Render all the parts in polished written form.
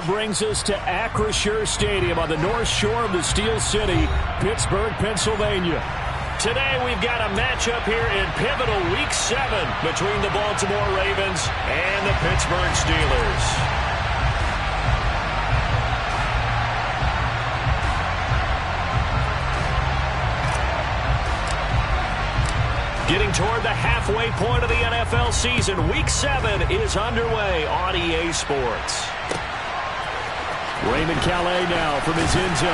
Brings us to Acrisure Stadium on the north shore of the Steel City, Pittsburgh, Pennsylvania. Today we've got a matchup here in pivotal Week 7 between the Baltimore Ravens and the Pittsburgh Steelers. Getting toward the halfway point of the NFL season, Week 7 is underway on EA Sports. Raymond Calais now from his end zone.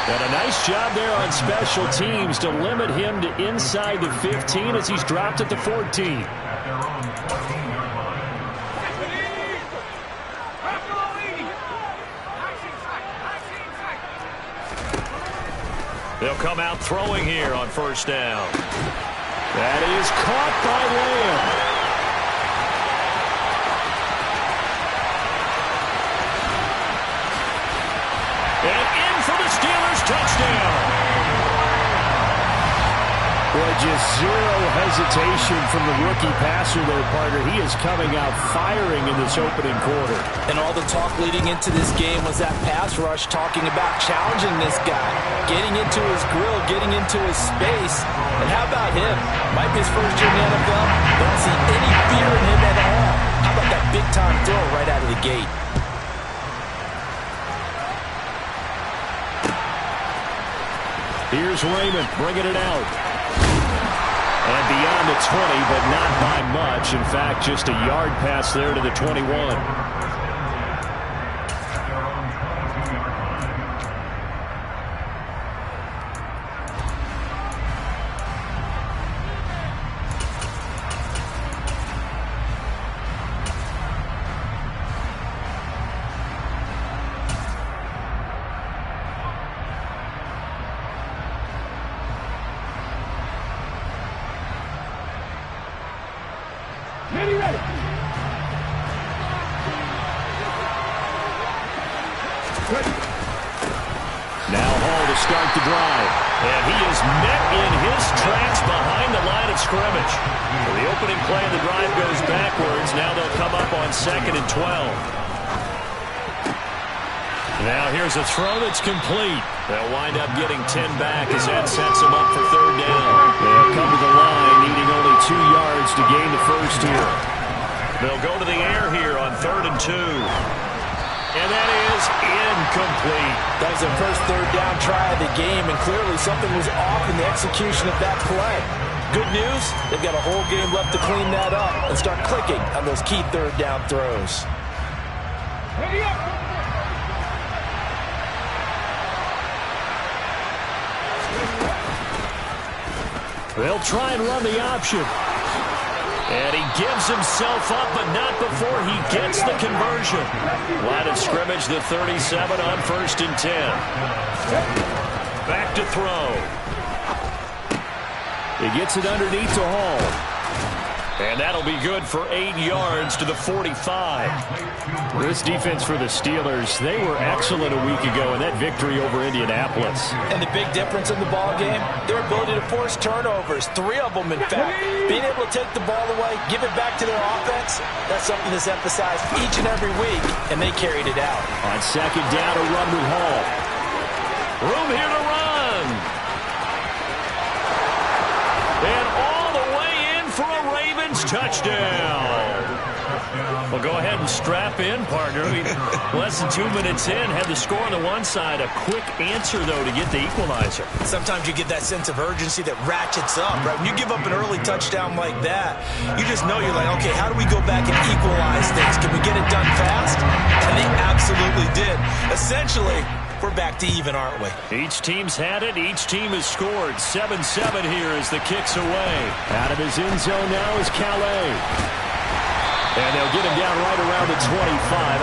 And a nice job there on special teams to limit him to inside the 15 as he's dropped at the 14. They'll come out throwing here on first down. That is caught by Lamb. And in for the Steelers touchdown. Boy, just zero hesitation from the rookie passer there, partner. He is coming out firing in this opening quarter. And all the talk leading into this game was that pass rush talking about challenging this guy, getting into his grill, getting into his space. And how about him? Might be his first year in the NFL. Don't see any fear in him at all. How about that big-time throw right out of the gate? Here's Raymond bringing it out. And beyond the 20, but not by much. In fact, just a yard pass there to the 21. Now Hall to start the drive. And he is met in his tracks behind the line of scrimmage. The opening play of the drive goes backwards. Now they'll come up on 2nd and 12. Now here's a throw that's complete. They'll wind up getting 10 back as that sets them up for 3rd down. They'll come to the line, needing only 2 yards to gain the first here. They'll go to the air here on 3rd and 2. And that is incomplete. That was their first 3rd down try of the game, and clearly something was off in the execution of that play. Good news, they've got a whole game left to clean that up and start clicking on those key 3rd down throws. Ready up. They'll try and run the option. And he gives himself up, but not before he gets the conversion. Line of scrimmage, the 37 on 1st and 10. Back to throw. He gets it underneath to Hall. And that'll be good for 8 yards to the 45. This defense for the Steelers, they were excellent a week ago in that victory over Indianapolis. And the big difference in the ball game, their ability to force turnovers, 3 of them in fact. Being able to take the ball away, give it back to their offense, that's something that's emphasized each and every week, and they carried it out. On 2nd down, a run with Hall. Room here to run. And all the way in for a Ravens touchdown. Well, go ahead and strap in, partner. Less than 2 minutes in, had the score on the one side. A quick answer, though, to get the equalizer. Sometimes you get that sense of urgency that ratchets up, right? When you give up an early touchdown like that, you just know you're like, okay, how do we go back and equalize things? Can we get it done fast? And they absolutely did. Essentially, we're back to even, aren't we? Each team's had it. Each team has scored. 7-7 here as the kick's away. Out of his end zone now is Calais. And they'll get him down right around the 25,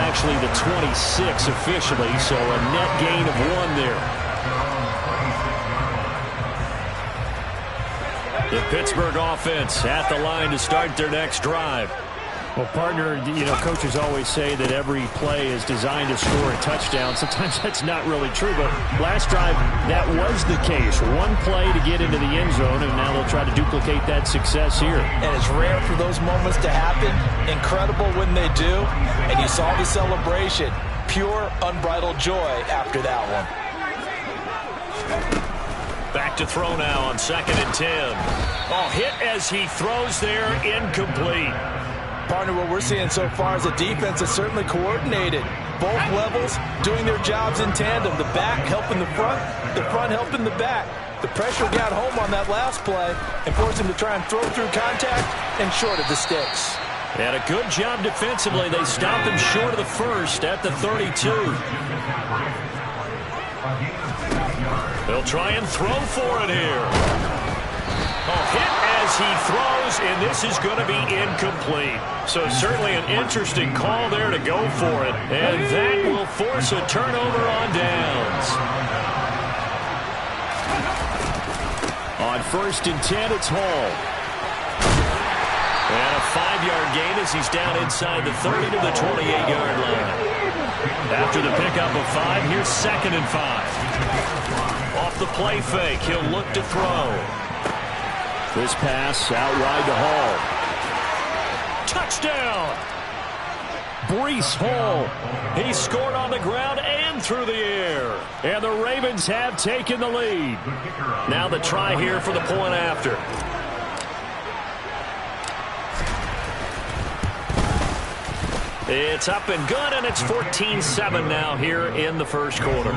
actually the 26 officially, so a net gain of 1 there. The Pittsburgh offense at the line to start their next drive. Well, partner, coaches always say that every play is designed to score a touchdown. Sometimes that's not really true, but last drive, that was the case. One play to get into the end zone, and now they'll try to duplicate that success here. And it's rare for those moments to happen. Incredible when they do. And you saw the celebration. Pure, unbridled joy after that one. Back to throw now on 2nd and 10. Oh, hit as he throws there, incomplete. Partner, what we're seeing so far is a defense that's certainly coordinated. Both levels doing their jobs in tandem. The back helping the front helping the back. The pressure got home on that last play and forced him to try and throw through contact and short of the sticks. And a good job defensively. They stopped him short of the first at the 32. They'll try and throw for it here. Oh, hit as he throws, and this is going to be incomplete. So certainly an interesting call there to go for it. And that will force a turnover on downs. On 1st and 10, it's Hall. And a 5-yard gain as he's down inside the 30 to the 28-yard line. After the pickup of 5, here's 2nd and 5. Off the play fake, he'll look to throw. This pass out wide to Hall. Touchdown! Breece Hall. He scored on the ground and through the air. And the Ravens have taken the lead. Now the try here for the point after. It's up and good, and it's 14-7 now here in the first quarter.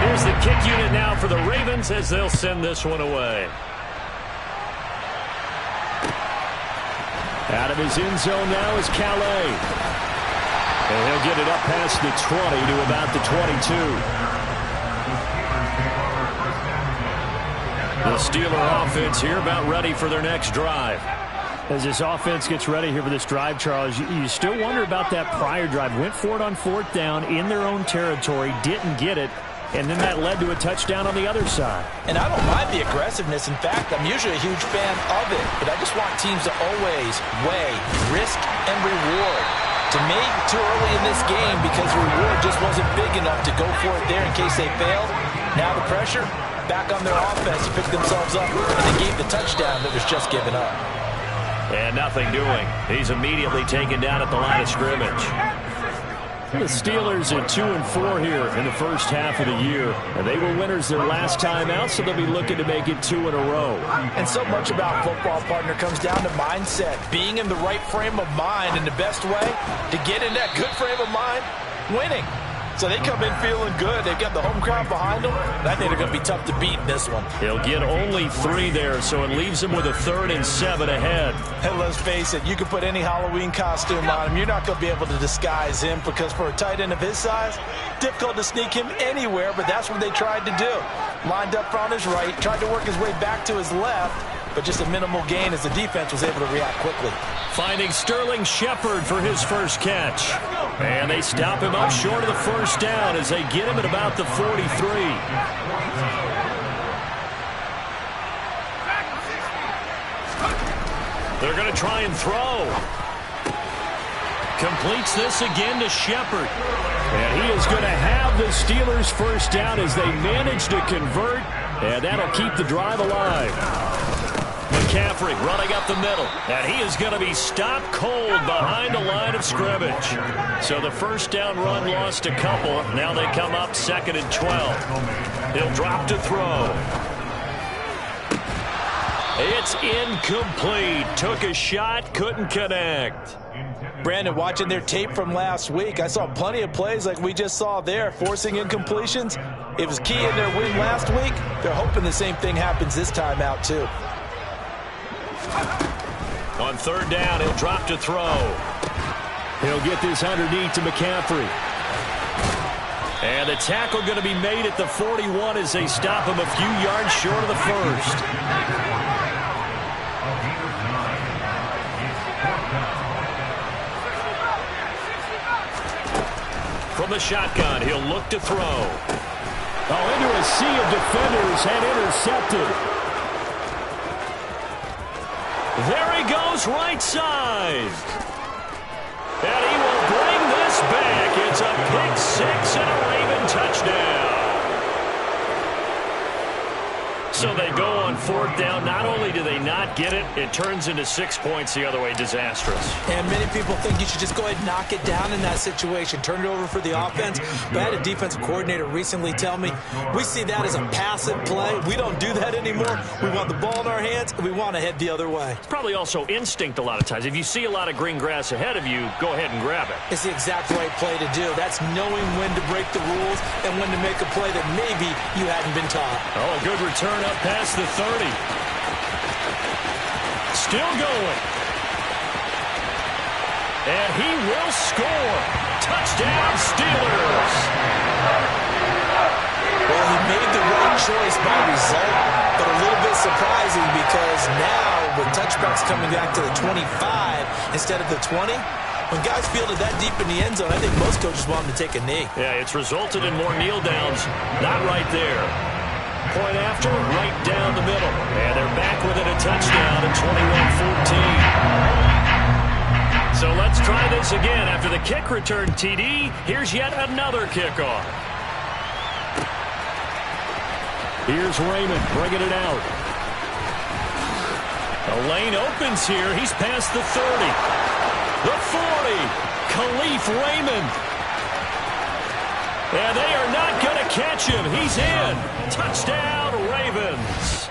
Here's the kick unit now for the Ravens as they'll send this one away. Out of his end zone now is Calais. And he'll get it up past the 20 to about the 22. The Steeler offense here about ready for their next drive. As this offense gets ready here for this drive, Charles, you still wonder about that prior drive. Went for it on 4th down in their own territory, didn't get it, and then that led to a touchdown on the other side. And I don't mind the aggressiveness. In fact, I'm usually a huge fan of it, but I just want teams to always weigh risk and reward. To me, too early in this game because the reward just wasn't big enough to go for it there in case they failed. Now the pressure back on their offense to pick themselves up, and they gave the touchdown that was just given up. And nothing doing. He's immediately taken down at the line of scrimmage. The Steelers at 2-4 here in the first half of the year. And they were winners their last time out, so they'll be looking to make it 2 in a row. And so much about football, partner, comes down to mindset. Being in the right frame of mind, and the best way to get in that good frame of mind, winning. So they come in feeling good. They've got the home crowd behind them. And I think they're going to be tough to beat in this one. He'll get only 3 there, so it leaves him with a 3rd and 7 ahead. And let's face it, you can put any Halloween costume on him. You're not going to be able to disguise him because for a tight end of his size, difficult to sneak him anywhere, but that's what they tried to do. Lined up on his right, tried to work his way back to his left, but just a minimal gain as the defense was able to react quickly. Finding Sterling Shepard for his first catch. And they stop him up short of the first down as they get him at about the 43. They're going to try and throw. Completes this again to Shepard. And he is going to have the Steelers' first down as they manage to convert. And that'll keep the drive alive. McCaffrey running up the middle. And he is going to be stopped cold behind the line of scrimmage. So the first down run lost a couple. Now they come up 2nd and 12. He'll drop to throw. It's incomplete. Took a shot, couldn't connect. Brandon, watching their tape from last week, I saw plenty of plays like we just saw there, forcing incompletions. It was key in their win last week. They're hoping the same thing happens this time out, too. On 3rd down, he'll drop to throw. He'll get this underneath to McCaffrey. And the tackle going to be made at the 41 as they stop him a few yards short of the first. From the shotgun, he'll look to throw. Oh, into a sea of defenders and intercepted. There he goes right side. And he will bring this back. It's a pick six and a Raven touchdown. So they go on fourth down. Not only do they not get it, it turns into 6 points the other way. Disastrous. And many people think you should just go ahead and knock it down in that situation. Turn it over for the offense. But I had a defensive coordinator recently tell me, we see that as a passive play. We don't do that anymore. We want the ball in our hands, and we want to head the other way. It's probably also instinct a lot of times. If you see a lot of green grass ahead of you, go ahead and grab it. It's the exact right play to do. That's knowing when to break the rules and when to make a play that maybe you hadn't been taught. Oh, a good return up past the 30. Still going. And he will score. Touchdown, Steelers. Well, he made the right choice by result, but a little bit surprising because now with touchbacks coming back to the 25 instead of the 20, when guys fielded that deep in the end zone, I think most coaches want them to take a knee. Yeah, it's resulted in more kneel downs. Not right there. Point after, right down the middle. And they're back with it, a touchdown at 21-14. So let's try this again. After the kick return, TD, here's yet another kickoff. Here's Raymond bringing it out. The lane opens here. He's past the 30. The 40. Khalif Raymond. And they are not going to catch him. He's in. Touchdown, Ravens.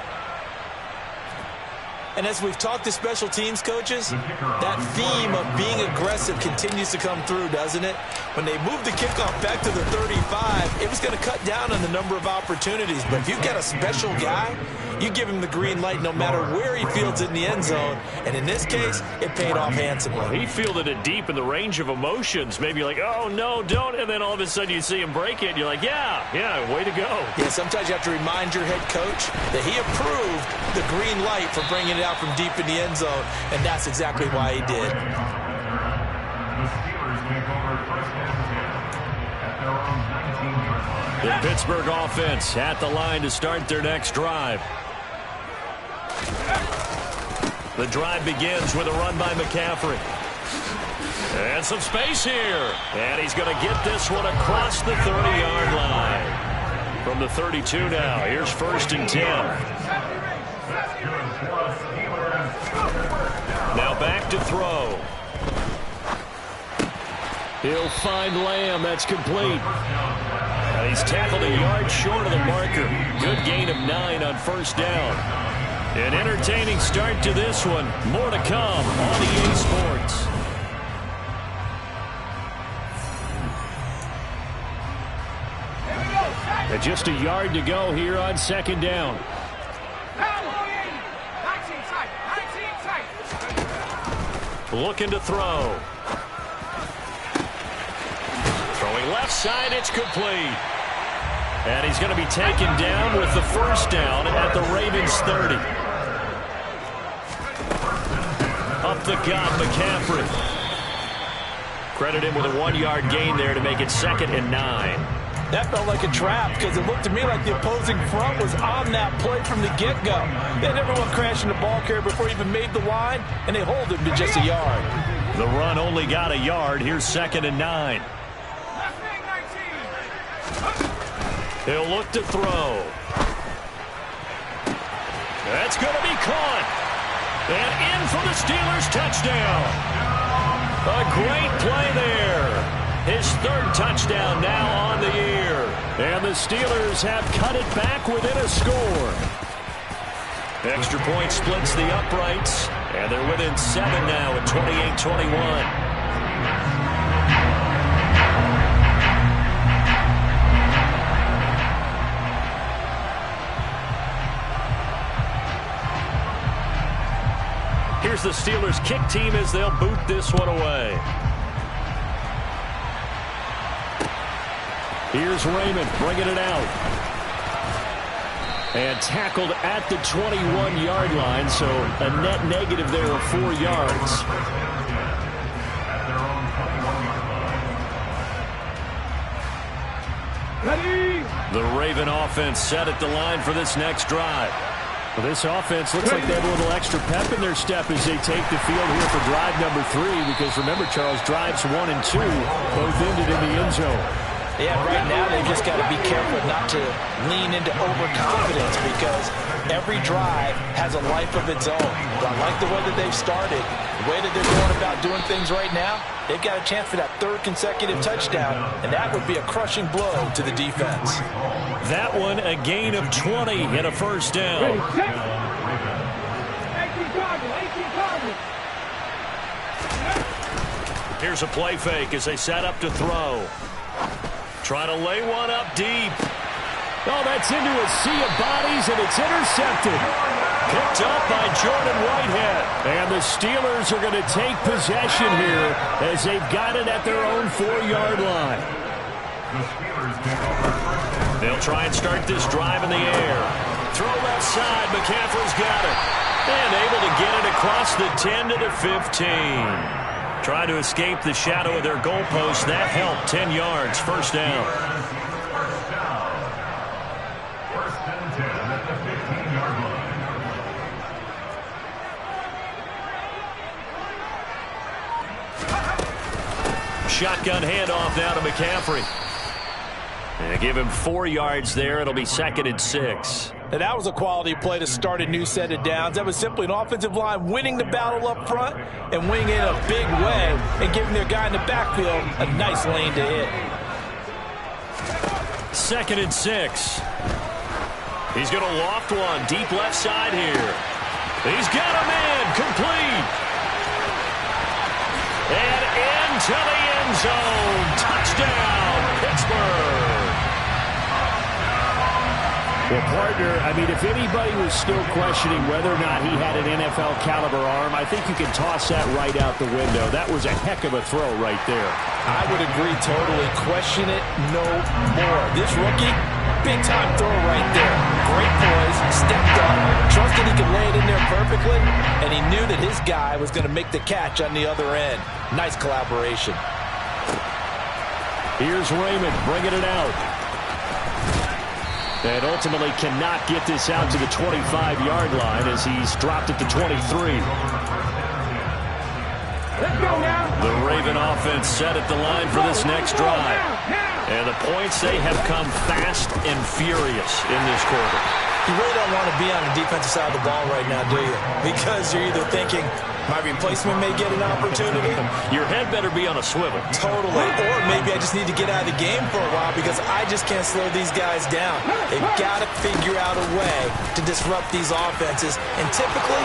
And as we've talked to special teams coaches, that theme of being aggressive continues to come through, doesn't it? When they moved the kickoff back to the 35, it was going to cut down on the number of opportunities. But if you've got a special guy, you give him the green light no matter where he fields it in the end zone. And in this case, it paid off handsomely. He fielded it deep in the range of emotions. Maybe like, oh, no, don't. And then all of a sudden you see him break it. And you're like, yeah, way to go. Yeah, sometimes you have to remind your head coach that he approved the green light for bringing it out from deep in the end zone. And that's exactly why he did. The Pittsburgh offense at the line to start their next drive. The drive begins with a run by McCaffrey. And some space here. And he's going to get this one across the 30-yard line. From the 32 now, here's 1st and 10. Now back to throw. He'll find Lamb. That's complete. And he's tackled a yard short of the marker. Good gain of 9 on 1st down. An entertaining start to this one. More to come on EA Sports. And just a yard to go here on 2nd down. Looking to throw. Throwing left side, it's complete. And he's going to be taken down with the 1st down at the Ravens 30. Up the gut, McCaffrey. Credit him with a 1-yard gain there to make it 2nd and 9. That felt like a trap because it looked to me like the opposing front was on that play from the get-go. They had everyone crashing the ball carrier before he even made the line, and they hold him to just a yard. The run only got a yard. Here's 2nd and 9. He'll look to throw. That's going to be caught. And in for the Steelers touchdown. A great play there. His 3rd touchdown now on the year. And the Steelers have cut it back within a score. Extra point splits the uprights. And they're within 7 now at 28-21. Here's the Steelers kick team as they'll boot this one away. Here's Raymond bringing it out. And tackled at the 21-yard line, so a net negative there of 4 yards. Ready? The Raven offense set at the line for this next drive. Well, this offense looks like they have a little extra pep in their step as they take the field here for drive number 3. Because remember, Charles, drives 1 and 2 both ended in the end zone. Yeah, right now they've just got to be careful not to lean into overconfidence because every drive has a life of its own. But I like the way that they've started, the way that they're going about doing things right now. They've got a chance for that 3rd consecutive touchdown, and that would be a crushing blow to the defense. That one, a gain of 20 and a first down. Here's a play fake as they set up to throw. Trying to lay one up deep. Oh, that's into a sea of bodies, and it's intercepted. Picked up by Jordan Whitehead. And the Steelers are going to take possession here as they've got it at their own 4-yard line. They'll try and start this drive in the air. Throw left side. McCaffrey's got it. And able to get it across the 10 to the 15. Trying to escape the shadow of their goalpost. That helped. 10 yards. First down. First and 10 at the 15-yard line. Shotgun handoff now to McCaffrey. And give him 4 yards there. It'll be 2nd and 6. Now, that was a quality play to start a new set of downs. That was simply an offensive line winning the battle up front and winning it in a big way and giving their guy in the backfield a nice lane to hit. 2nd and 6. He's going to loft one deep left side here. He's got a man complete. And into the end zone. Touchdown, Pittsburgh. Well, partner, I mean, if anybody was still questioning whether or not he had an NFL caliber arm, I think you can toss that right out the window. That was a heck of a throw right there. I would agree totally. Question it no more. This rookie, big-time throw right there. Great poise, stepped up, trusted he could lay it in there perfectly, and he knew that his guy was going to make the catch on the other end. Nice collaboration. Here's Raymond bringing it out. And ultimately cannot get this out to the 25-yard line as he's dropped it to 23. Let's go now. The Raven offense set at the line for this next drive. And the points, they have come fast and furious in this quarter. You really don't want to be on the defensive side of the ball right now, do you? Because you're either thinking, my replacement may get an opportunity. Your head better be on a swivel. Totally. Or maybe I just need to get out of the game for a while because I just can't slow these guys down. They've got to figure out a way to disrupt these offenses. And typically,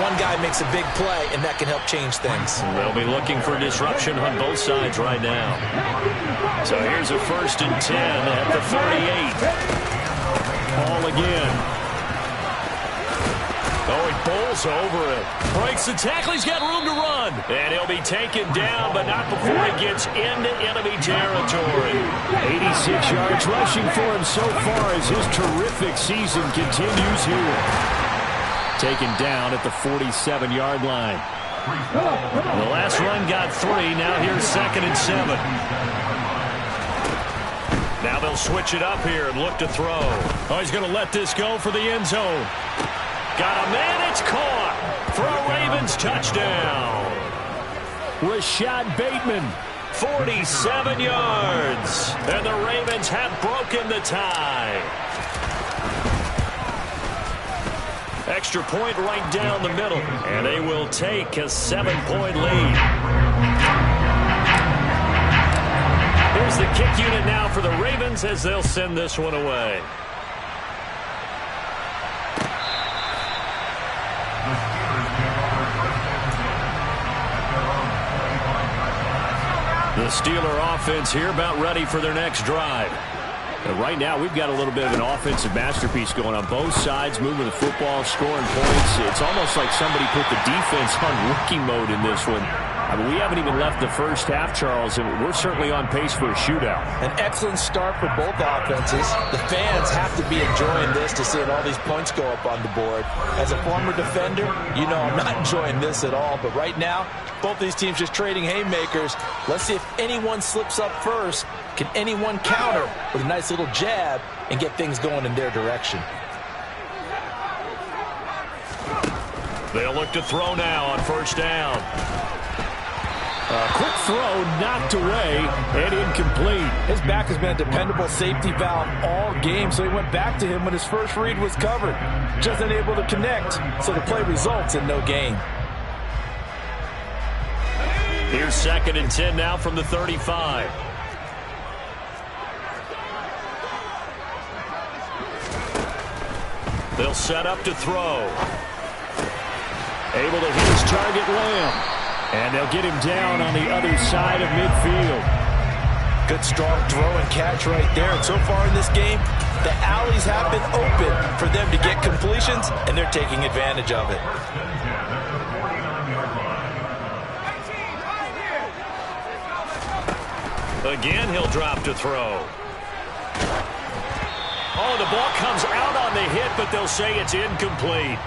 one guy makes a big play, and that can help change things. They'll be looking for disruption on both sides right now. So here's a 1st and 10 at the 38. Ball again. Oh, he bowls over it. Breaks the tackle. He's got room to run. And he'll be taken down, but not before he gets into enemy territory. 86 yards rushing for him so far as his terrific season continues here. Taken down at the 47-yard line. The last run got 3. Now here's 2nd and 7. Now they'll switch it up here and look to throw. Oh, he's going to let this go for the end zone. Got a man, it's caught for a Ravens touchdown. Rashad Bateman, 47 yards. And the Ravens have broken the tie. Extra point right down the middle. And they will take a 7-point lead. Here's the kick unit now for the Ravens as they'll send this one away. The Steeler offense here about ready for their next drive. And right now, we've got a little bit of an offensive masterpiece going on both sides, moving the football, scoring points. It's almost like somebody put the defense on rookie mode in this one. I mean, we haven't even left the first half, Charles, and we're certainly on pace for a shootout. An excellent start for both offenses. The fans have to be enjoying this to seeing all these points go up on the board. As a former defender, you know I'm not enjoying this at all. But right now, both these teams just trading haymakers. Let's see if anyone slips up first. Can anyone counter with a nice little jab and get things going in their direction? They'll look to throw now on first down. Quick throw knocked away and incomplete. His back has been a dependable safety valve all game, so he went back to him when his first read was covered. Just unable to connect, so the play results in no gain. Here's 2nd and 10 now from the 35. They'll set up to throw. Able to hit his target, Lamb. And they'll get him down on the other side of midfield. Good strong throw and catch right there. And so far in this game, the alleys have been open for them to get completions, and they're taking advantage of it. Again, he'll drop to throw. Oh, the ball comes out on the hit, but they'll say it's incomplete.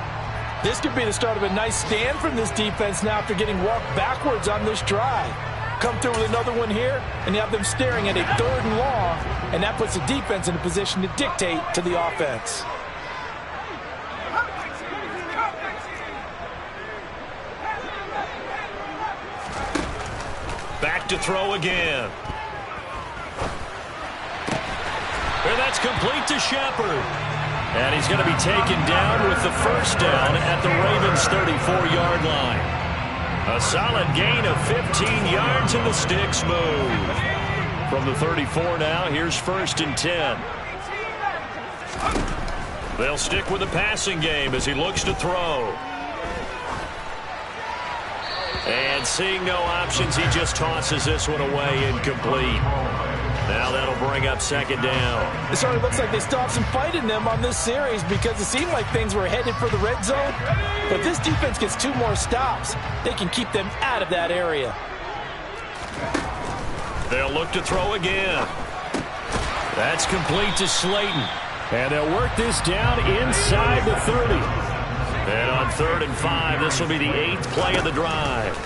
This could be the start of a nice stand from this defense now after getting walked backwards on this drive. Come through with another one here, and you have them staring at a 3rd and long, and that puts the defense in a position to dictate to the offense. Back to throw again. And that's complete to Shepard. And he's going to be taken down with the first down at the Ravens' 34-yard line. A solid gain of 15 yards, and the sticks move. From the 34 now, here's 1st and 10. They'll stick with the passing game as he looks to throw. And seeing no options, he just tosses this one away, incomplete. Now that'll bring up 2nd down. It sort of looks like they stopped some fight in them on this series because it seemed like things were headed for the red zone. But if this defense gets 2 more stops, they can keep them out of that area. They'll look to throw again. That's complete to Slayton. And they'll work this down inside the 30. And on 3rd and 5, this will be the 8th play of the drive.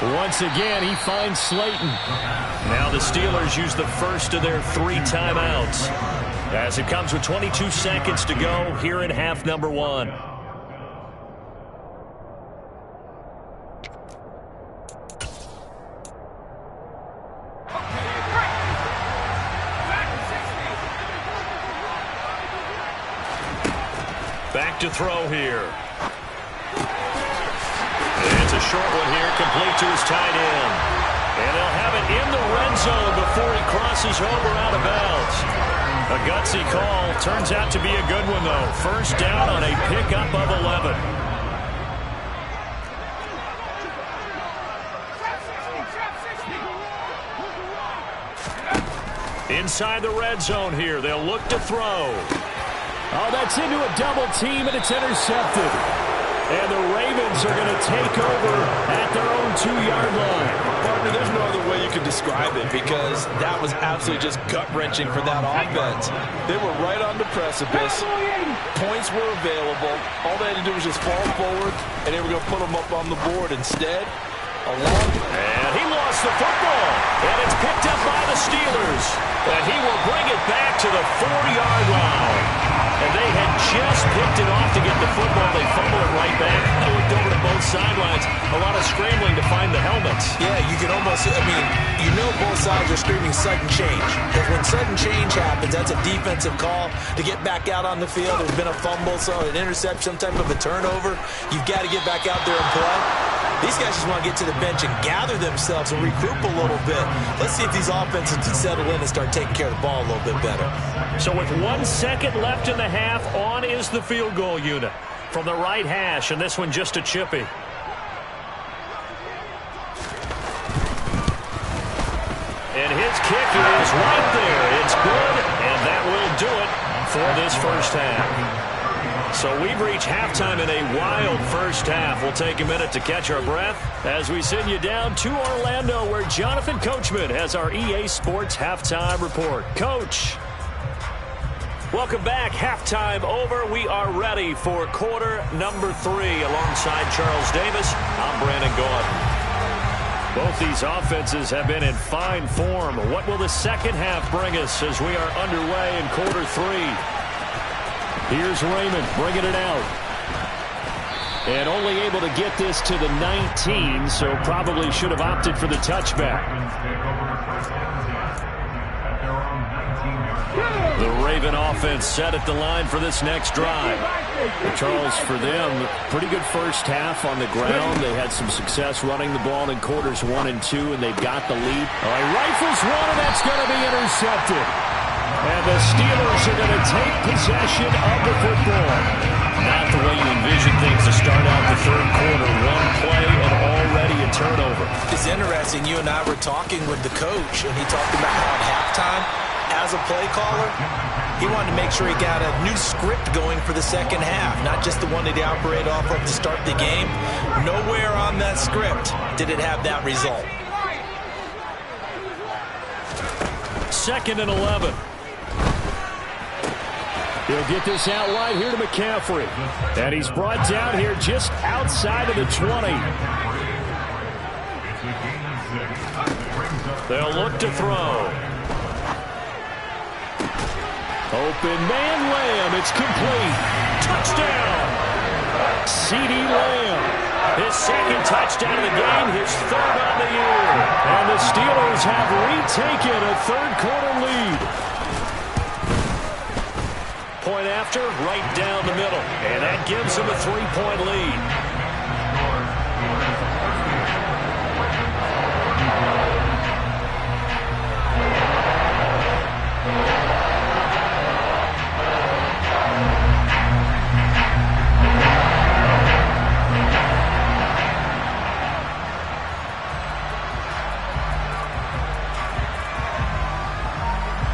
Once again, he finds Slayton. Now the Steelers use the first of their 3 timeouts as it comes with 22 seconds to go here in half number 1. Back to throw here. It's a short one here, complete to his tight end. And they'll have it in the red zone before he crosses over out of bounds. A gutsy call. Turns out to be a good one, though. First down on a pickup of 11. Inside the red zone here. They'll look to throw. Oh, that's into a double team, and it's intercepted. And the Ravens are going to take over at their own 2-yard line. Partner, there's no other way you could describe it because that was absolutely just gut-wrenching for that offense. They were right on the precipice. Points were available. All they had to do was just fall forward, and they were going to put them up on the board. Instead, and he lost the football. And it's picked up by the Steelers. And he will bring it back to the 4-yard line. And they had just picked it off to get the football. They fumble it right back. I looked over to both sidelines. A lot of scrambling to find the helmets. Yeah, you can almost, you know both sides are screaming sudden change. Because when sudden change happens, that's a defensive call to get back out on the field. There's been a fumble, so an interception, some type of a turnover. You've got to get back out there and play. These guys just want to get to the bench and gather themselves and regroup a little bit. Let's see if these offenses can settle in and start taking care of the ball a little bit better. So with 1 second left in the half, on is the field goal unit from the right hash, and this one just a chippy. And his kick is right there. It's good, and that will do it for this first half. So we've reached halftime in a wild first half. We'll take a minute to catch our breath as we send you down to Orlando, where Jonathan Coachman has our EA Sports Halftime Report. Coach, welcome back. Halftime over. We are ready for quarter number 3. Alongside Charles Davis, I'm Brandon Gaudin. Both these offenses have been in fine form. What will the second half bring us as we are underway in quarter 3? Here's Raymond bringing it out. And only able to get this to the 19, so probably should have opted for the touchback. The Raven offense set at the line for this next drive. And Charles, for them, pretty good first half on the ground. They had some success running the ball in quarters 1 and 2, and they've got the lead. All right, rifles one, and that's going to be intercepted. And the Steelers are going to take possession of the football. Not the way you envision things to start out the third quarter. One play and already a turnover. It's interesting. You and I were talking with the coach, and he talked about how at halftime, as a play caller, he wanted to make sure he got a new script going for the second half, not just the one that he operated off of to start the game. Nowhere on that script did it have that result. 2nd and 11. He'll get this out wide here to McCaffrey. And he's brought down here just outside of the 20. They'll look to throw. Open man Lamb. It's complete. Touchdown. CeeDee Lamb. His second touchdown of the game. His third on the year. And the Steelers have retaken a third quarter lead. Point after, right down the middle. And that gives them a 3-point lead.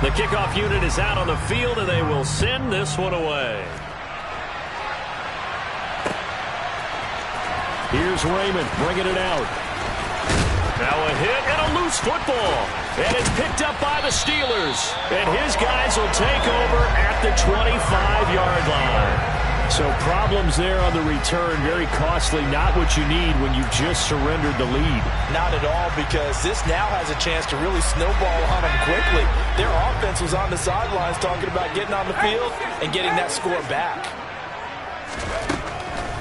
The kickoff unit is out on the field, and they will send this one away. Here's Raymond bringing it out. Now a hit and a loose football. And it's picked up by the Steelers. And his guys will take over at the 25-yard line. So problems there on the return, very costly, not what you need when you just surrendered the lead. Not at all, because this now has a chance to really snowball on them quickly. Their offense was on the sidelines talking about getting on the field and getting that score back.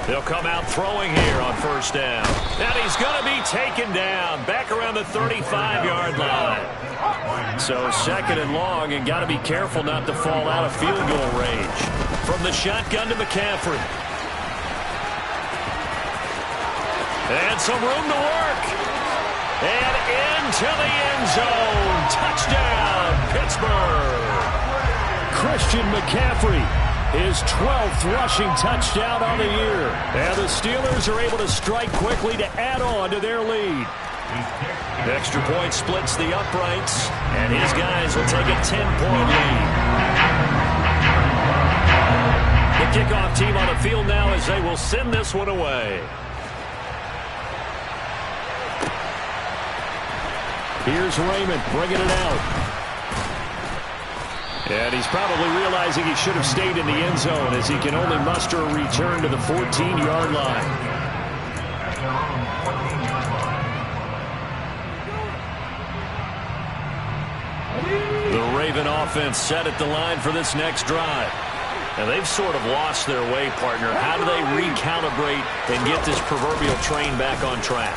They'll come out throwing here on first down. And he's going to be taken down back around the 35-yard line. So 2nd and long, and got to be careful not to fall out of field goal range. From the shotgun to McCaffrey. And some room to work. And into the end zone. Touchdown, Pittsburgh. Christian McCaffrey, his 12th rushing touchdown on the year. And the Steelers are able to strike quickly to add on to their lead. Extra point splits the uprights, and his guys will take a 10-point lead. The kickoff team on the field now as they will send this one away. Here's Raymond bringing it out. And he's probably realizing he should have stayed in the end zone as he can only muster a return to the 14-yard line. The Raven offense set at the line for this next drive. And they've sort of lost their way, partner. How do they recalibrate and get this proverbial train back on track?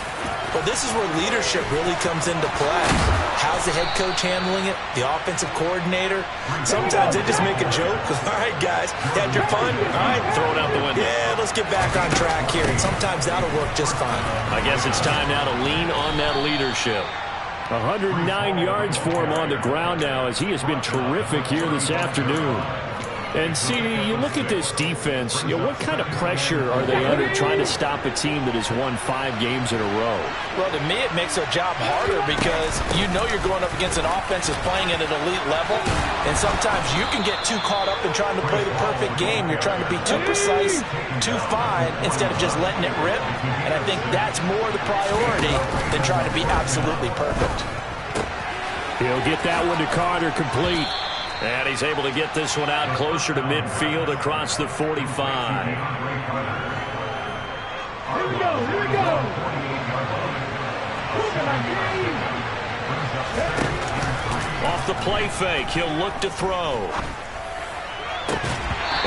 Well, this is where leadership really comes into play. How's the head coach handling it? The offensive coordinator? Sometimes they just make a joke. All right, guys, had your fun? All right. Throw it out the window. Yeah, let's get back on track here. And sometimes that'll work just fine. I guess it's time now to lean on that leadership. 109 yards for him on the ground now as he has been terrific here this afternoon. And, CeeDee, you look at this defense, what kind of pressure are they under trying to stop a team that has won 5 games in a row? Well, to me, it makes their job harder because you know you're going up against an offense that's playing at an elite level, and sometimes you can get too caught up in trying to play the perfect game. You're trying to be too precise, too fine, instead of just letting it rip, and I think that's more the priority than trying to be absolutely perfect. He'll get that one to Carter, complete. And he's able to get this one out closer to midfield across the 45. Here we go, here we go. Off the play fake, he'll look to throw.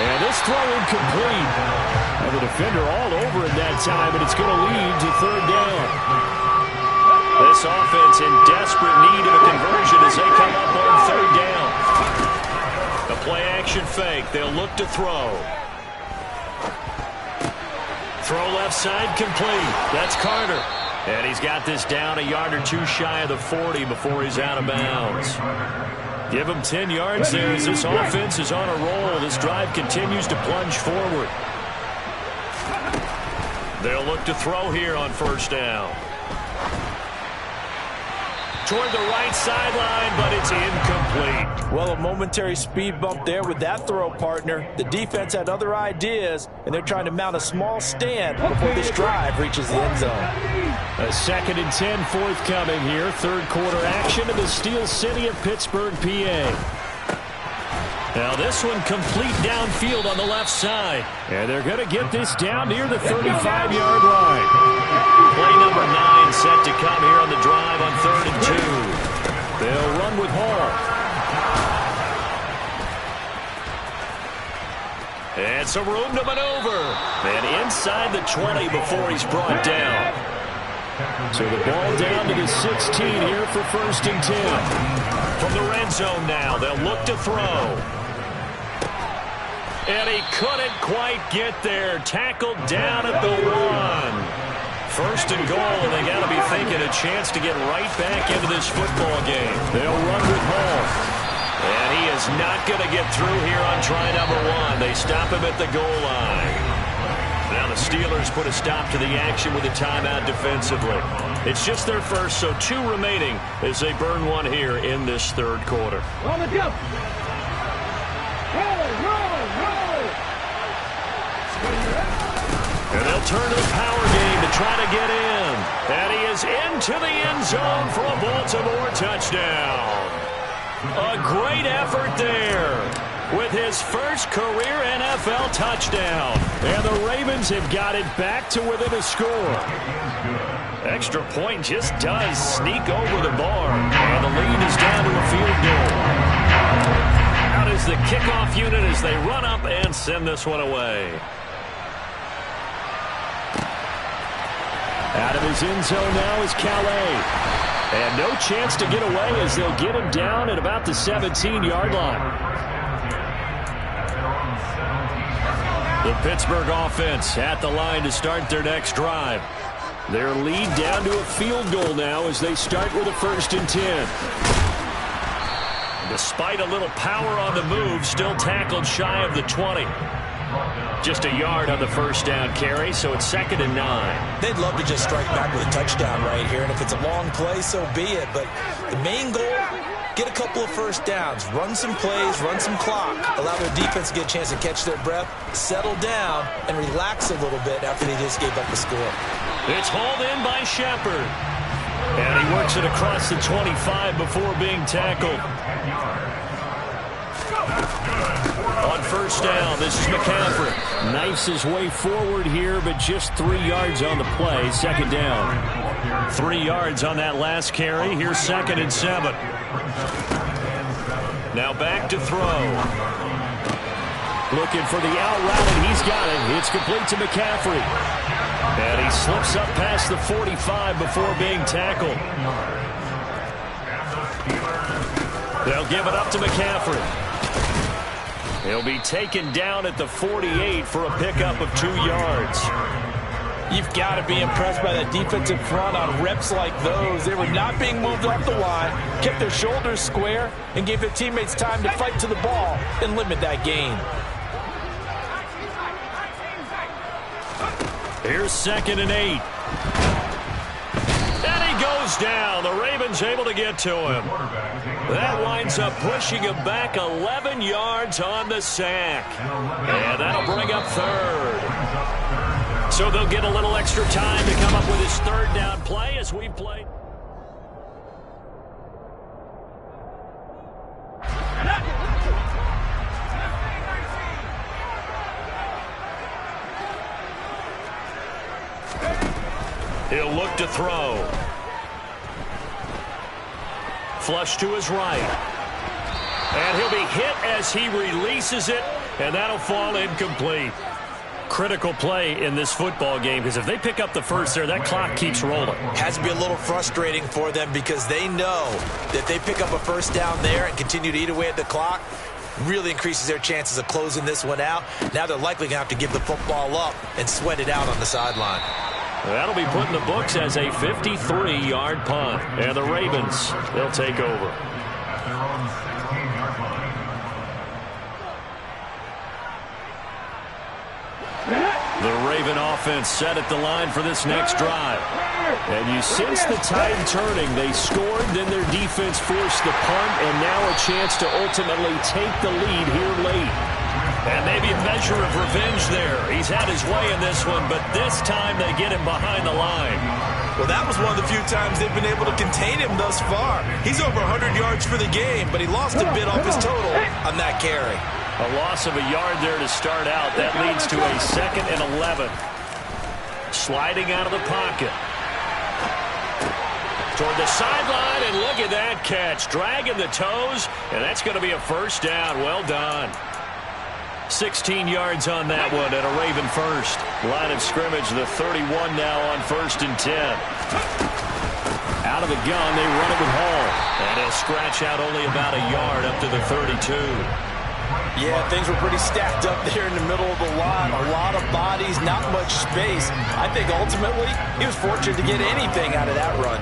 And this throw incomplete. And the defender all over it that time, and it's going to lead to third down. This offense in desperate need of a conversion as they come up on third down. A play-action fake. They'll look to throw. Throw left side complete. That's Carter. And he's got this down a yard or two shy of the 40 before he's out of bounds. Give him 10 yards there as this offense is on a roll. This drive continues to plunge forward. They'll look to throw here on first down. Toward the right sideline, but it's incomplete. Well, a momentary speed bump there with that throw, partner. The defense had other ideas, and they're trying to mount a small stand before this drive reaches the end zone. A 2nd and 10 forthcoming here. Third quarter action in the Steel City of Pittsburgh, PA. Now this one complete downfield on the left side. And they're going to get this down near the 35-yard line. Play number 9 set to come here on the drive on 3rd and 2. They'll run with Hall. And some room to maneuver. And inside the 20 before he's brought down. So the ball down to the 16 here for 1st and 10. From the red zone now, they'll look to throw. And he couldn't quite get there. Tackled down at the 1. 1st and goal, and they got to be thinking a chance to get right back into this football game. They'll run with Hall. And he is not going to get through here on try number 1. They stop him at the goal line. Now the Steelers put a stop to the action with a timeout defensively. It's just their first, so 2 remaining as they burn one here in this third quarter. On the jump. And they'll turn to the power game to try to get in. And he is into the end zone for a Baltimore touchdown. A great effort there with his first career NFL touchdown. And the Ravens have got it back to within a score. Extra point just does sneak over the bar. And the lead is down to a field goal. Out is the kickoff unit as they run up and send this one away. Out of his end zone now is Calais. And no chance to get away as they'll get him down at about the 17-yard line. The Pittsburgh offense at the line to start their next drive. Their lead down to a field goal now as they start with a 1st and 10. Despite a little power on the move, still tackled shy of the 20. Just a yard on the first down carry, so it's 2nd and 9. They'd love to just strike back with a touchdown right here, and if it's a long play, so be it. But the main goal, get a couple of first downs, run some plays, run some clock, allow their defense to get a chance to catch their breath, settle down, and relax a little bit after they just gave up the score. It's hauled in by Shepard. And he works it across the 25 before being tackled. On first down, this is McCaffrey. Knifes his way forward here, but just 3 yards on the play. 2nd down. 3 yards on that last carry. Here's 2nd and 7. Now back to throw. Looking for the out route, and he's got it. It's complete to McCaffrey. And he slips up past the 45 before being tackled. They'll give it up to McCaffrey. He'll be taken down at the 48 for a pickup of 2 yards. You've got to be impressed by that defensive front on reps like those. They were not being moved off the line, kept their shoulders square, and gave their teammates time to fight to the ball and limit that gain. Here's 2nd and 8. And he goes down. The Ravens able to get to him. That winds up pushing him back 11 yards on the sack. And that'll bring up 3rd. So they'll get a little extra time to come up with his 3rd down play as we play. He'll look to throw. Flush to his right. And he'll be hit as he releases it. And that'll fall incomplete. Critical play in this football game, because if they pick up the first there, that clock keeps rolling. Has to be a little frustrating for them because they know that they pick up a first down there and continue to eat away at the clock, really increases their chances of closing this one out. Now they're likely going to have to give the football up and sweat it out on the sideline. That'll be put in the books as a 53-yard punt. And the Ravens, they'll take over. The Raven offense set at the line for this next drive. And you sense the tide turning. They scored, then their defense forced the punt, and now a chance to ultimately take the lead here late. And maybe a measure of revenge there. He's had his way in this one, but this time they get him behind the line. Well, that was one of the few times they've been able to contain him thus far. He's over 100 yards for the game, but he lost a bit off his total on that carry. A loss of a yard there to start out. That leads to a 2nd and 11. Sliding out of the pocket. Toward the sideline, and look at that catch. Dragging the toes, and that's going to be a first down. Well done. 16 yards on that one, and a Raven first. Line of scrimmage, the 31 now on 1st and 10. Out of the gun, they run it with Hall. And he'll scratch out only about a yard up to the 32. Yeah, things were pretty stacked up there in the middle of the line. A lot of bodies, not much space. I think ultimately he was fortunate to get anything out of that run.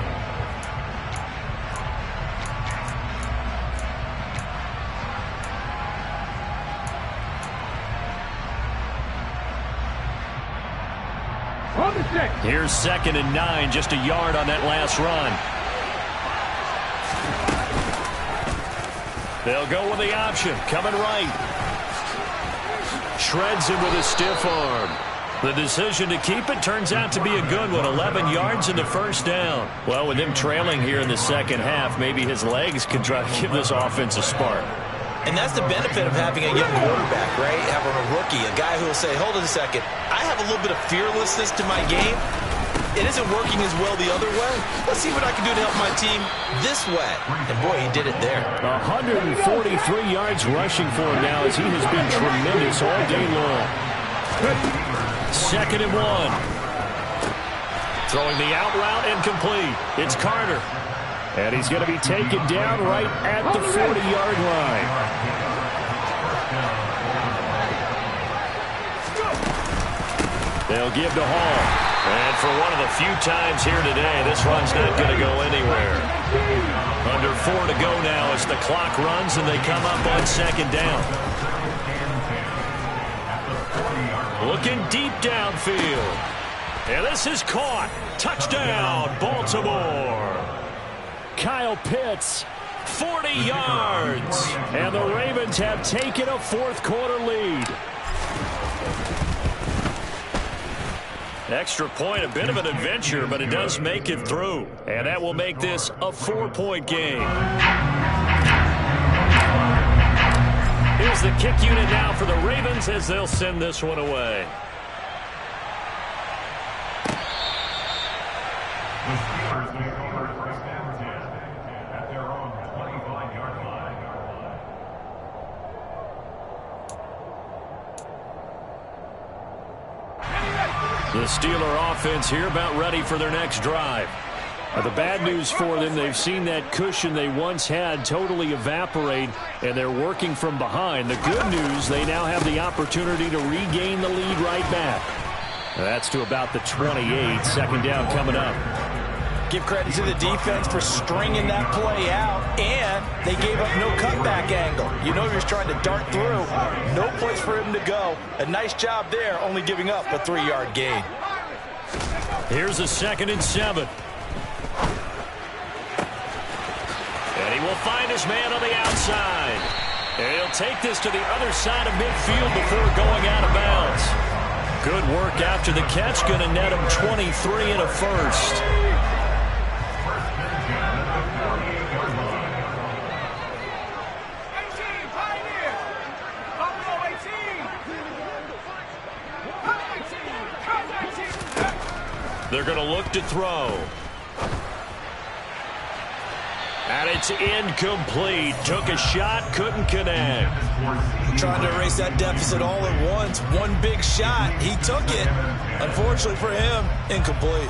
Here's 2nd and 9, just a yard on that last run. They'll go with the option, coming right. Shreds him with a stiff arm. The decision to keep it turns out to be a good one. 11 yards in the first down. Well, with him trailing here in the second half, maybe his legs can try to give this offense a spark. And that's the benefit of having a young quarterback, right? Having a rookie, a guy who will say, hold it a second, I have a little bit of fearlessness to my game. It isn't working as well the other way. Let's see what I can do to help my team this way. And boy, he did it there. 143 yards rushing for him now, as he has been tremendous all day long. 2nd and 1. Throwing the out route incomplete. It's Carter. And he's going to be taken down right at the 40-yard line. They'll give to Hall. And for one of the few times here today, this run's not going to go anywhere. Under 4 to go now as the clock runs and they come up on 2nd down. Looking deep downfield. And this is caught. Touchdown, Baltimore. Kyle Pitts, 40 yards. And the Ravens have taken a 4th quarter lead. Extra point, a bit of an adventure, but it does make it through. And that will make this a 4-point game. Here's the kick unit now for the Ravens as they'll send this one away. The Steelers take over 1st and 10 at their own 25-yard line. The Steeler offense here about ready for their next drive. The bad news for them, they've seen that cushion they once had totally evaporate, and they're working from behind. The good news, they now have the opportunity to regain the lead right back. That's to about the 28. 2nd down coming up. Give credit to the defense for stringing that play out, and they gave up no cutback angle. You know he was trying to dart through. No place for him to go. A nice job there, only giving up a 3-yard gain. Here's a 2nd and 7. And he will find his man on the outside. And he'll take this to the other side of midfield before going out of bounds. Good work after the catch. Going to net him 23 and a first. They're going to look to throw. And it's incomplete. Took a shot, couldn't connect. Trying to erase that deficit all at once. One big shot. He took it. Unfortunately for him, incomplete.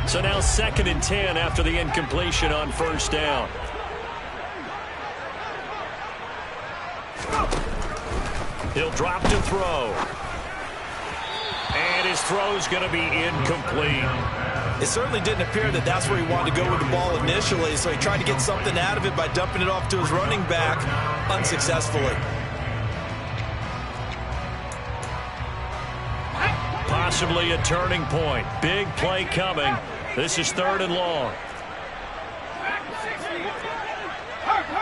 So now 2nd and 10 after the incompletion on first down. He'll drop to throw. And his throw's going to be incomplete. It certainly didn't appear that that's where he wanted to go with the ball initially, so he tried to get something out of it by dumping it off to his running back unsuccessfully. Possibly a turning point. Big play coming. This is 3rd and long.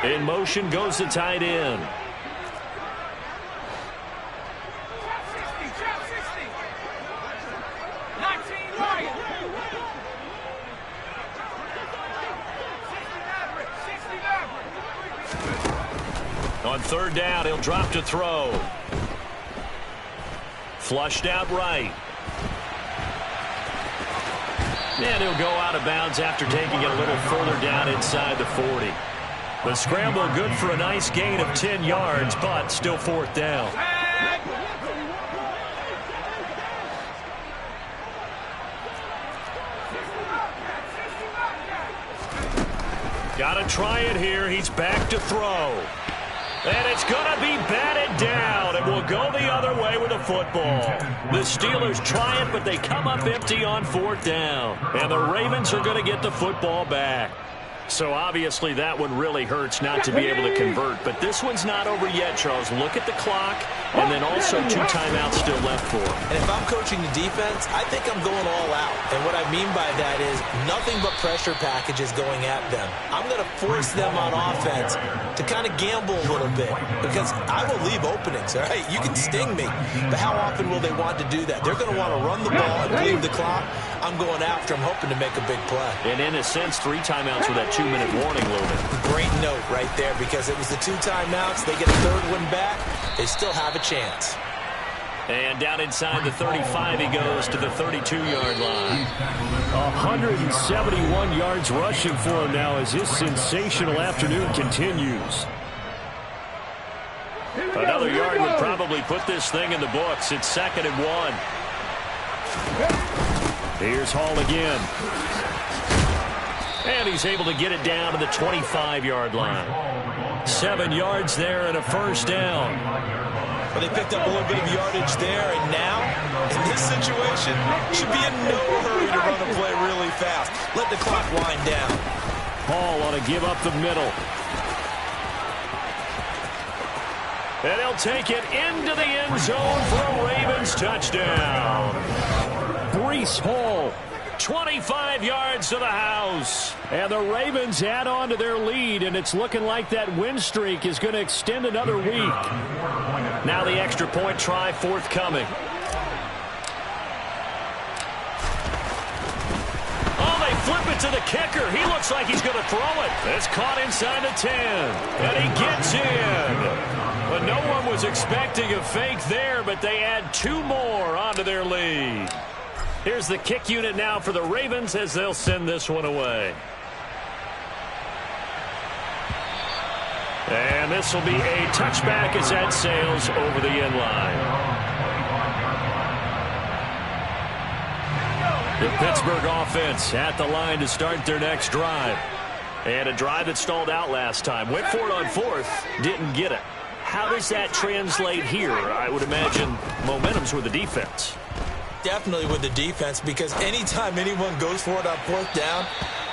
In motion goes the tight end. On 3rd down, he'll drop to throw. Flushed out right. And he'll go out of bounds after taking it a little further down inside the 40. The scramble good for a nice gain of 10 yards, but still 4th down. Got to try it here. He's back to throw. And it's going to be batted down, and will go the other way with the football. The Steelers try it, but they come up empty on 4th down. And the Ravens are going to get the football back. So obviously that one really hurts not to be able to convert. But this one's not over yet, Charles. Look at the clock, and then also 2 timeouts still left for him. And if I'm coaching the defense, I think I'm going all out. And what I mean by that is nothing but pressure packages going at them. I'm going to force them on offense to kind of gamble a little bit, because I will leave openings, all right? You can sting me, but how often will they want to do that? They're going to want to run the ball and bleed the clock. I'm going after them, hoping to make a big play. And in a sense, 3 timeouts with that 2-minute warning looming. Great note right there, because it was the 2 timeouts. They get a 3rd one back. They still have a chance. And down inside the 35, he goes to the 32-yard line. 171 yards rushing for him now as his sensational afternoon continues. Another yard would probably put this thing in the books. It's 2nd and 1. Here's Hall again. And he's able to get it down to the 25-yard line. 7 yards there and a first down. Well, they picked up a little bit of yardage there, and now, in this situation, should be in no hurry to run a play really fast. Let the clock wind down. Hall on a give up the middle. And he'll take it into the end zone for a Ravens touchdown. Breece Hall. 25 yards to the house. And the Ravens add on to their lead, and it's looking like that win streak is going to extend another week. Now the extra point try forthcoming. Oh, they flip it to the kicker. He looks like he's going to throw it. It's caught inside the 10. And he gets in. But no one was expecting a fake there, but they add 2 more onto their lead. Here's the kick unit now for the Ravens as they'll send this one away. And this will be a touchback as that sails over the end line. The Pittsburgh offense at the line to start their next drive. And a drive that stalled out last time. Went for it on 4th, didn't get it. How does that translate here? I would imagine momentum's with the defense. Definitely with the defense, because anytime anyone goes for it on 4th down,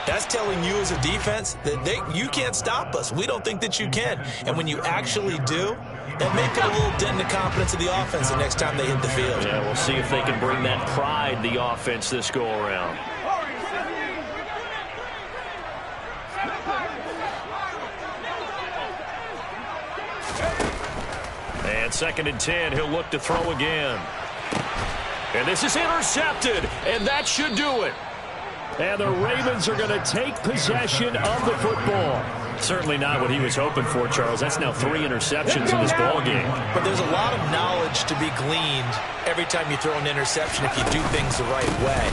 that's telling you as a defense that you can't stop us. We don't think that you can. And when you actually do, that may put a little dent in the confidence of the offense the next time they hit the field. Yeah, we'll see if they can bring that pride, the offense, this go-around. And 2nd and 10, he'll look to throw again. And this is intercepted, and that should do it. And the Ravens are going to take possession of the football. Certainly not what he was hoping for, Charles. That's now 3 interceptions in this ball game. But there's a lot of knowledge to be gleaned every time you throw an interception if you do things the right way.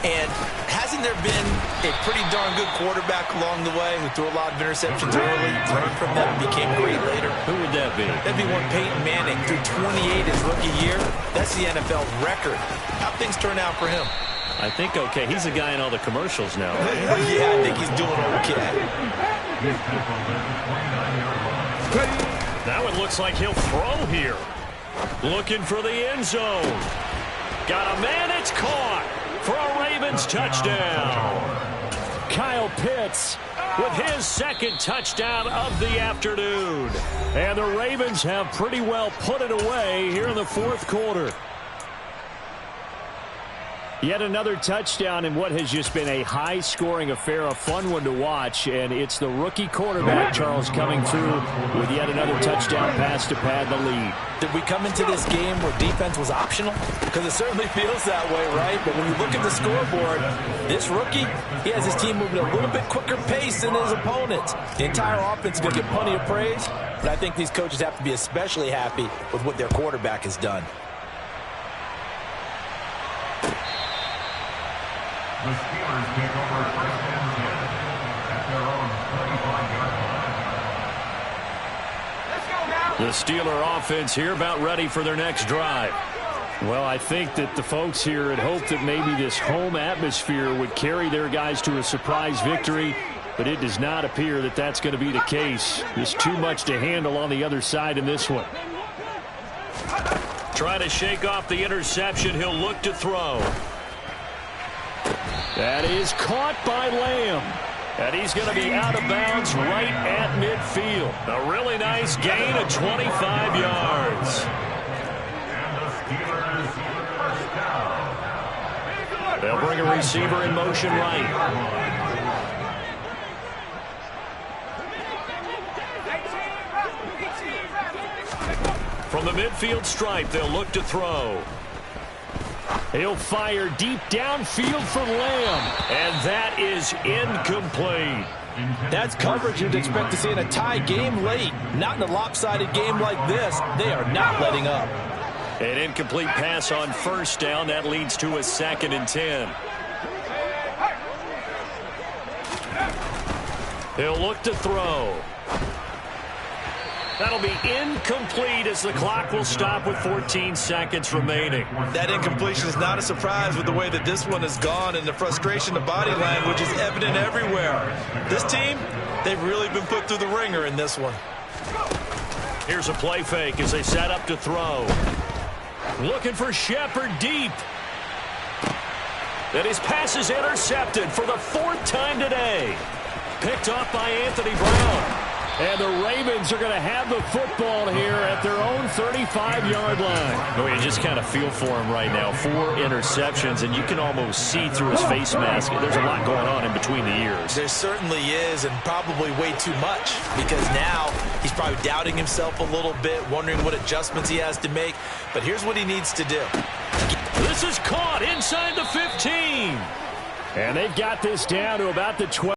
And hasn't there been a pretty darn good quarterback along the way who threw a lot of interceptions early, learned from them, and became great later? Who would that be? That'd be one Peyton Manning. Threw 28 his rookie year. That's the NFL record. How'd things turn out for him? I think okay. He's a guy in all the commercials now. Yeah, I think he's doing okay. Now it looks like he'll throw here. Looking for the end zone. Got a man, it's caught for a Ravens touchdown. Kyle Pitts with his second touchdown of the afternoon. And the Ravens have pretty well put it away here in the fourth quarter. Yet another touchdown in what has just been a high-scoring affair, a fun one to watch. And it's the rookie quarterback, Charles, coming through with yet another touchdown pass to pad the lead. Did we come into this game where defense was optional? Because it certainly feels that way, right? But when you look at the scoreboard, this rookie, he has his team moving at a little bit quicker pace than his opponents. The entire offense is going to get plenty of praise, but I think these coaches have to be especially happy with what their quarterback has done. The Steelers take over first and 10 at their own 35-yard line. The Steeler offense here about ready for their next drive. Well, I think that the folks here had hoped that maybe this home atmosphere would carry their guys to a surprise victory, but it does not appear that that's going to be the case. There's too much to handle on the other side in this one. Trying to shake off the interception. He'll look to throw. That is caught by Lamb. And he's going to be out of bounds right at midfield. A really nice gain of 25 yards. And the Steelers first down. They'll bring a receiver in motion right. From the midfield stripe, they'll look to throw. He'll fire deep downfield for Lamb. And that is incomplete. That's coverage you'd expect to see in a tie game late. Not in a lopsided game like this. They are not letting up. An incomplete pass on first down. That leads to a 2nd and 10. He'll look to throw. That'll be incomplete as the clock will stop with 14 seconds remaining. That incompletion is not a surprise with the way that this one has gone, and the frustration of body language is evident everywhere. This team, they've really been put through the ringer in this one. Here's a play fake as they set up to throw. Looking for Shepard deep. And his pass is intercepted for the 4th time today. Picked off by Anthony Brown. And the Ravens are going to have the football here at their own 35-yard line. Oh, you just kind of feel for him right now. 4 interceptions, and you can almost see through his face mask. There's a lot going on in between the ears. There certainly is, and probably way too much, because now he's probably doubting himself a little bit, wondering what adjustments he has to make. But here's what he needs to do. This is caught inside the 15. And they've got this down to about the 12.